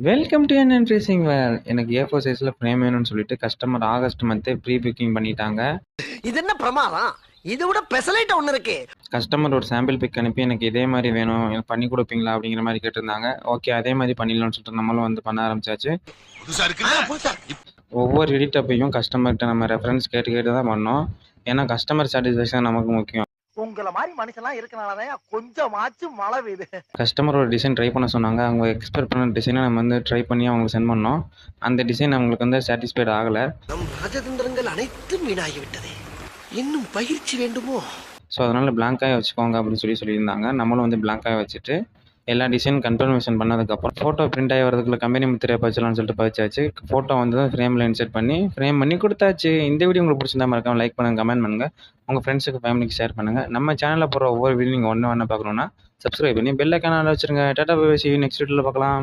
Welcome to N tracing வேர். எனக்கு A4 சைஸ்ல frame வேணும்னு சொல்லிட்டு கஸ்டமர் ஆகஸ்ட் மந்த்தே ப்ரீ புக்கிங் பண்ணிட்டாங்க. இது என்ன பிரமாதம்? இது விட பெசலைட் ஒண்ணு இருக்கு. கஸ்டமர் ஒரு சாம்பிள் பிக் அனுப்பி எனக்கு இதே மாதிரி வேணும், எனக்கு பண்ணி கொடுப்பீங்களா அப்படிங்கிற மாதிரி கேட்டிருந்தாங்க. ஓகே, அதே மாதிரி பண்ணிடலாம்னு சொல்லிட்டு நம்மளும் வந்து பண்ண ஆரம்பிச்சாச்சு. ஒவ்வொரு எடிட் அப்பையும் கஸ்டமர்கிட்ட நம்ம ரெஃபரன்ஸ் கேட்டு கேட்டு தான் பண்ணோம். ஏன்னா கஸ்டமர் சாட்டிஸ்ஃபேக்ஷன் நமக்கு முக்கியம். உங்களை மாதிரி மனுஷன்லாம் இருக்கனாலதான் கொஞ்சமாச்சும் மழை பெய்யுது. கஸ்டமரோட டிசைன் ட்ரை பண்ண சொன்னாங்க. அவங்க எக்ஸ்பெக்ட் பண்ண டிசைனை நம்ம வந்து ட்ரை பண்ணி அவங்களுக்கு சென்ட் பண்ணோம். அந்த டிசைன் அவங்களுக்கு வந்து சாட்டிஸ்ஃபைட் ஆகலை. நம் ராஜதந்திரங்கள் அனைத்தும் வீணாகிவிட்டது. இன்னும் பயிற்சி வேண்டுமோ? ஸோ அதனால் பிளாங்காக வச்சுக்கோங்க அப்படின்னு சொல்லியிருந்தாங்க. நம்மளும் வந்து பிளாங்காக வச்சுட்டு எல்லா டிசைன் கன்ஃபர்மேஷன் பண்ணதுக்கப்புறம் ஃபோட்டோ பிரிண்ட் ஆகி வரதுக்குள்ள கம்பெனி முத்திரையை பதிச்சலாம்னு சொல்லிட்டு பதிச்சாச்சு. ஃபோட்டோ வந்து ஃப்ரேமில் இன்செர்ட் பண்ணி ஃப்ரேம் பண்ணி கொடுத்தாச்சு. இந்த வீடியோ உங்களுக்கு பிடிச்சிருந்தா மறக்காம லைக் பண்ணுங்கள், கமெண்ட் பண்ணுங்கள், உங்கள் ஃப்ரெண்ட்ஸுக்கு ஃபேமிலிக்கு ஷேர் பண்ணுங்கள். நம்ம சேனலில் போகிற ஒவ்வொரு வீடியோ நீங்கள் ஒன்று பார்க்கணுன்னா சப்ஸ்கிரைப் பண்ணி பெல் ஐக்கான வச்சுருங்க. டாடா bye bye, see you next வீடியோவில் பார்க்கலாம்.